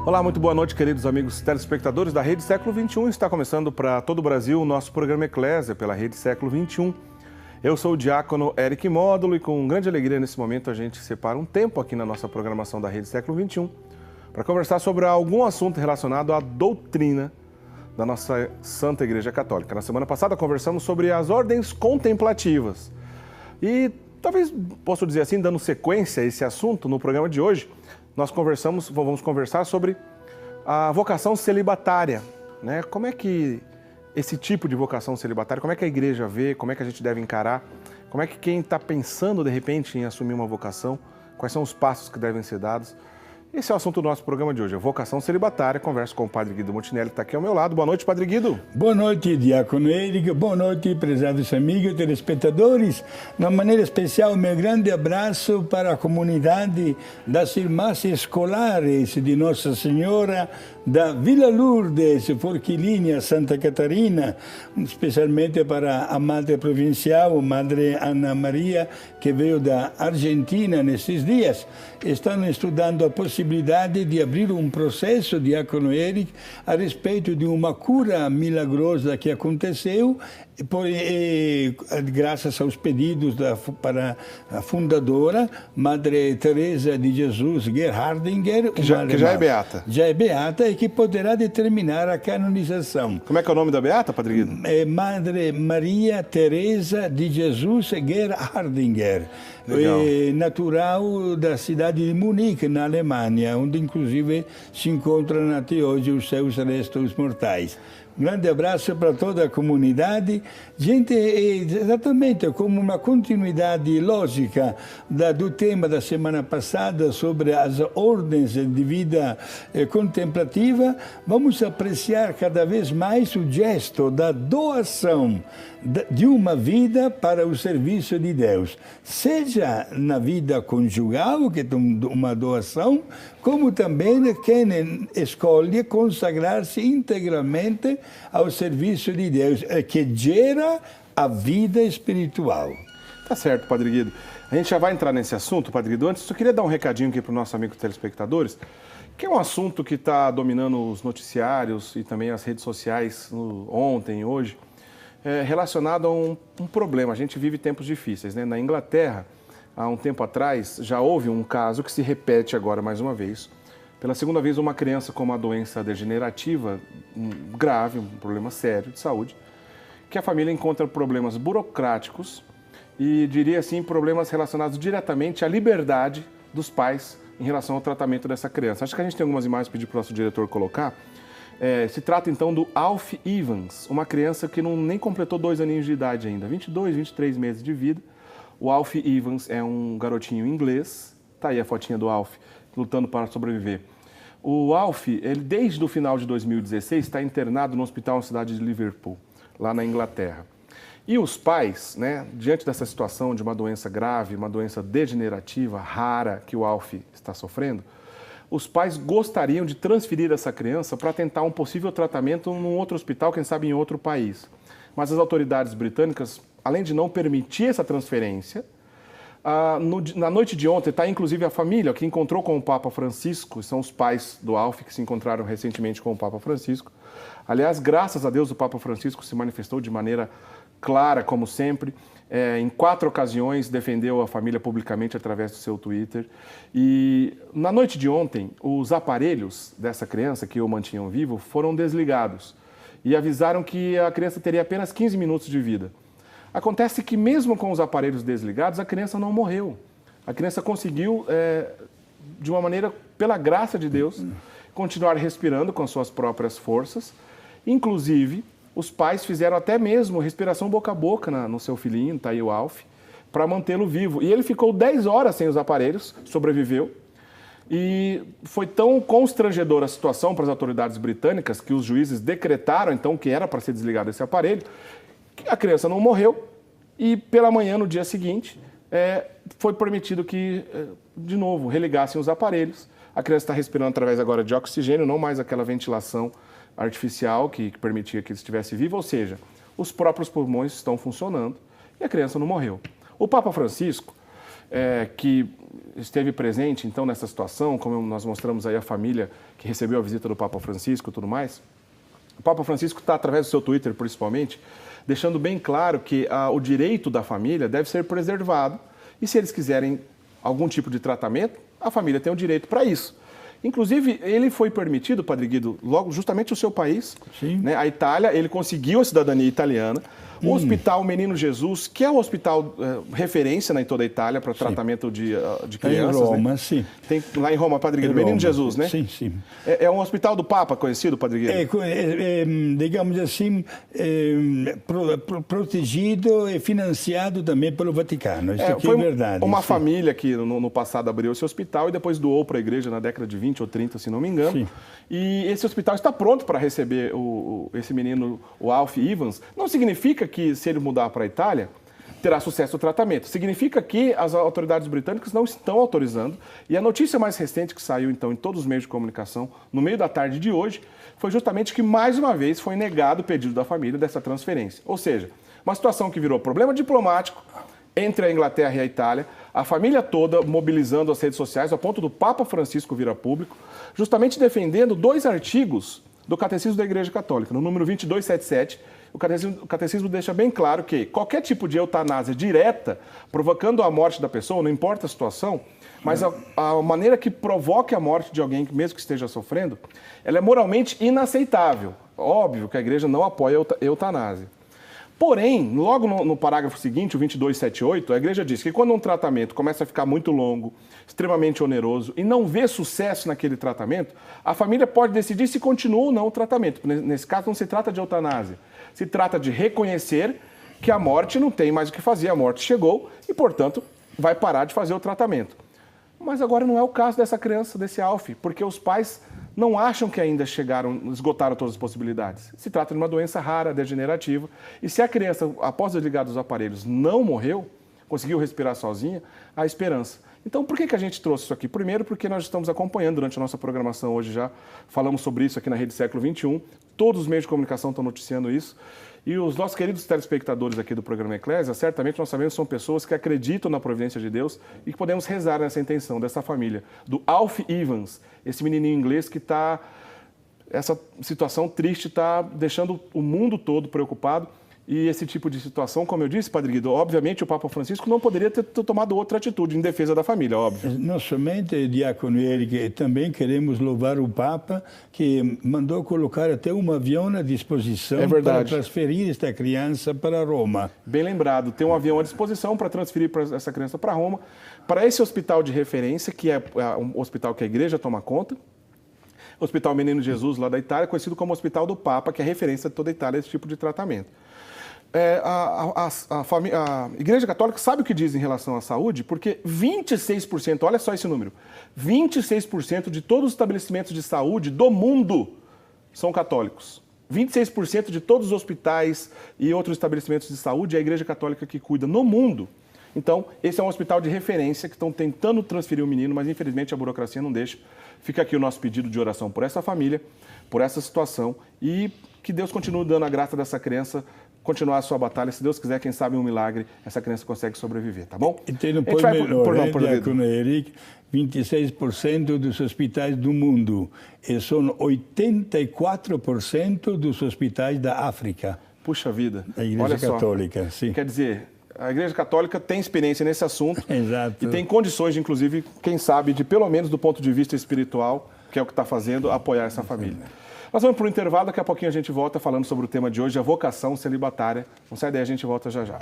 Olá, muito boa noite, queridos amigos telespectadores da Rede Século XXI. Está começando para todo o Brasil o nosso programa Eclésia pela Rede Século XXI. Eu sou o diácono Eric Módulo e com grande alegria nesse momento a gente separa um tempo aqui na nossa programação da Rede Século XXI para conversar sobre algum assunto relacionado à doutrina da nossa Santa Igreja Católica. Na semana passada conversamos sobre as ordens contemplativas e talvez, posso dizer assim, dando sequência a esse assunto, no programa de hoje, vamos conversar sobre a vocação celibatária, né? Como é que esse tipo de vocação celibatária, como é que a igreja vê, como é que a gente deve encarar, como é que quem está pensando de repente em assumir uma vocação, quais são os passos que devem ser dados. Esse é o assunto do nosso programa de hoje, a vocação celibatária. Converso com o Padre Guido Montinelli, que está aqui ao meu lado. Boa noite, Padre Guido. Boa noite, diácono Eric. Boa noite, prezados amigos telespectadores. De uma maneira especial, meu grande abraço para a comunidade das irmãs escolares de Nossa Senhora da Vila Lourdes, Forquilhinha, Santa Catarina, especialmente para a Madre Provincial, Madre Ana Maria, que veio da Argentina nesses dias. Estão estudando a possibilidade de abrir um processo, diácono Eric, a respeito de uma cura milagrosa que aconteceu, graças aos pedidos para a fundadora, Madre Teresa de Jesus Gerhardinger, que já é beata. Já é beata e que poderá determinar a canonização. Como é que é o nome da beata, Padre Guido? É Madre Maria Teresa de Jesus Gerhardinger, natural da cidade de Munique, na Alemanha, onde inclusive se encontram até hoje os seus restos mortais. Um grande abraço para toda a comunidade. Gente, exatamente como uma continuidade lógica do tema da semana passada sobre as ordens de vida contemplativa, vamos apreciar cada vez mais o gesto da doação de uma vida para o serviço de Deus, seja na vida conjugal, que é uma doação, como também quem escolhe consagrar-se integralmente ao serviço de Deus, que gera a vida espiritual. Tá certo, Padre Guido. A gente já vai entrar nesse assunto, Padre Guido. Antes, eu queria dar um recadinho aqui para os nossos amigos telespectadores, que é um assunto que está dominando os noticiários e também as redes sociais ontem e hoje, relacionado a um problema. A gente vive tempos difíceis, né? Na Inglaterra, há um tempo atrás, já houve um caso que se repete agora mais uma vez. Pela segunda vez, uma criança com uma doença degenerativa grave, um problema sério de saúde, que a família encontra problemas burocráticos e, diria assim, problemas relacionados diretamente à liberdade dos pais em relação ao tratamento dessa criança. Acho que a gente tem algumas imagens para pedir para o nosso diretor colocar. Se trata então do Alf Evans, uma criança que nem completou 2 aninhos de idade ainda, 22, 23 meses de vida. O Alf Evans é um garotinho inglês, tá aí a fotinha do Alf, lutando para sobreviver. O Alf, ele desde o final de 2016 está internado no hospital na cidade de Liverpool, lá na Inglaterra. E os pais, né, diante dessa situação de uma doença grave, uma doença degenerativa, rara, que o Alf está sofrendo, os pais gostariam de transferir essa criança para tentar um possível tratamento num outro hospital, quem sabe em outro país. Mas as autoridades britânicas, além de não permitir essa transferência, na noite de ontem está inclusive a família que encontrou com o Papa Francisco, são os pais do Alf que se encontraram recentemente com o Papa Francisco. Aliás, graças a Deus, o Papa Francisco se manifestou de maneira clara, como sempre. Em 4 ocasiões defendeu a família publicamente através do seu Twitter. E na noite de ontem, os aparelhos dessa criança que o mantinham vivo foram desligados e avisaram que a criança teria apenas 15 minutos de vida. Acontece que mesmo com os aparelhos desligados, a criança não morreu. A criança conseguiu, de uma maneira, pela graça de Deus, continuar respirando com suas próprias forças. Inclusive, os pais fizeram até mesmo respiração boca a boca no seu filhinho, tá aí o Alf, para mantê-lo vivo. E ele ficou 10 horas sem os aparelhos, sobreviveu. E foi tão constrangedora a situação para as autoridades britânicas que os juízes decretaram, então, que era para ser desligado esse aparelho, que a criança não morreu e pela manhã, no dia seguinte, foi permitido que, de novo, religassem os aparelhos. A criança está respirando através agora de oxigênio, não mais aquela ventilação artificial que permitia que ele estivesse vivo, ou seja, os próprios pulmões estão funcionando e a criança não morreu. O Papa Francisco, que esteve presente, então, nessa situação, como nós mostramos aí a família que recebeu a visita do Papa Francisco e tudo mais. O Papa Francisco está, através do seu Twitter, principalmente, deixando bem claro que o direito da família deve ser preservado e, se eles quiserem algum tipo de tratamento, a família tem o direito para isso. Inclusive, ele foi permitido, Padre Guido, logo justamente o seu país, né, a Itália, ele conseguiu a cidadania italiana. O Hospital Menino Jesus, que é o hospital referência, né, em toda a Itália para tratamento de crianças. Em Roma, né? Sim. Tem lá em Roma, Padre Guido, Menino Jesus, né? Sim, sim. É um hospital do Papa conhecido, Padre Guido? Digamos assim, protegido e financiado também pelo Vaticano. Isso aqui é verdade. Uma família que no passado abriu esse hospital e depois doou para a igreja na década de 20 ou 30, se não me engano. Sim. E esse hospital está pronto para receber esse menino, o Alf Evans. Não significa que, se ele mudar para a Itália, terá sucesso o tratamento. Significa que as autoridades britânicas não estão autorizando. E a notícia mais recente que saiu, então, em todos os meios de comunicação, no meio da tarde de hoje, foi justamente que, mais uma vez, foi negado o pedido da família dessa transferência. Ou seja, uma situação que virou problema diplomático entre a Inglaterra e a Itália, a família toda mobilizando as redes sociais, ao ponto do Papa Francisco vir a público, justamente defendendo 2 artigos do Catecismo da Igreja Católica. No número 2277, o catecismo deixa bem claro que qualquer tipo de eutanásia direta, provocando a morte da pessoa, não importa a situação, mas a maneira que provoque a morte de alguém, mesmo que esteja sofrendo, ela é moralmente inaceitável. Óbvio que a igreja não apoia a eutanásia. Porém, logo no parágrafo seguinte, o 2278, a igreja diz que quando um tratamento começa a ficar muito longo, extremamente oneroso e não vê sucesso naquele tratamento, a família pode decidir se continua ou não o tratamento. Nesse caso, não se trata de eutanásia. Se trata de reconhecer que a morte não tem mais o que fazer, a morte chegou e, portanto, vai parar de fazer o tratamento. Mas agora não é o caso dessa criança, desse Alf, porque os pais não acham que ainda esgotaram todas as possibilidades. Se trata de uma doença rara, degenerativa, e se a criança, após desligar dos aparelhos, não morreu, conseguiu respirar sozinha, há esperança. Então, por que a gente trouxe isso aqui? Primeiro, porque nós estamos acompanhando durante a nossa programação hoje já, falamos sobre isso aqui na Rede Século XXI, todos os meios de comunicação estão noticiando isso, e os nossos queridos telespectadores aqui do programa Eclésia, certamente nós sabemos que são pessoas que acreditam na providência de Deus e que podemos rezar nessa intenção dessa família, do Alf Evans, esse menininho inglês que essa situação triste está deixando o mundo todo preocupado. E esse tipo de situação, como eu disse, Padre Guido, obviamente o Papa Francisco não poderia ter tomado outra atitude em defesa da família, óbvio. Não somente, Diácono Eric, também queremos louvar o Papa, que mandou colocar até um avião à disposição para transferir esta criança para Roma. Bem lembrado, tem um avião à disposição para transferir essa criança para Roma, para esse hospital de referência, que é um hospital que a igreja toma conta, o Hospital Menino Jesus, lá da Itália, conhecido como Hospital do Papa, que é referência de toda a Itália esse tipo de tratamento. A Igreja Católica sabe o que diz em relação à saúde, porque 26%, olha só esse número, 26% de todos os estabelecimentos de saúde do mundo são católicos. 26% de todos os hospitais e outros estabelecimentos de saúde é a Igreja Católica que cuida no mundo. Então, esse é um hospital de referência que estão tentando transferir o menino, mas infelizmente a burocracia não deixa. Fica aqui o nosso pedido de oração por essa família, por essa situação e que Deus continue dando a graça dessa criança continuar a sua batalha. Se Deus quiser, quem sabe um milagre, essa criança consegue sobreviver, tá bom? E tem um pouco Diácono Eric, 26% dos hospitais do mundo e são 84% dos hospitais da África. Puxa vida. A Igreja Católica, sim. Quer dizer, a Igreja Católica tem experiência nesse assunto. Exato. E tem condições, inclusive, quem sabe, de pelo menos do ponto de vista espiritual, que é o que está fazendo, apoiar essa família. Nós vamos para o intervalo, daqui a pouquinho a gente volta falando sobre o tema de hoje, a vocação celibatária. Não sai daí, a gente volta já já.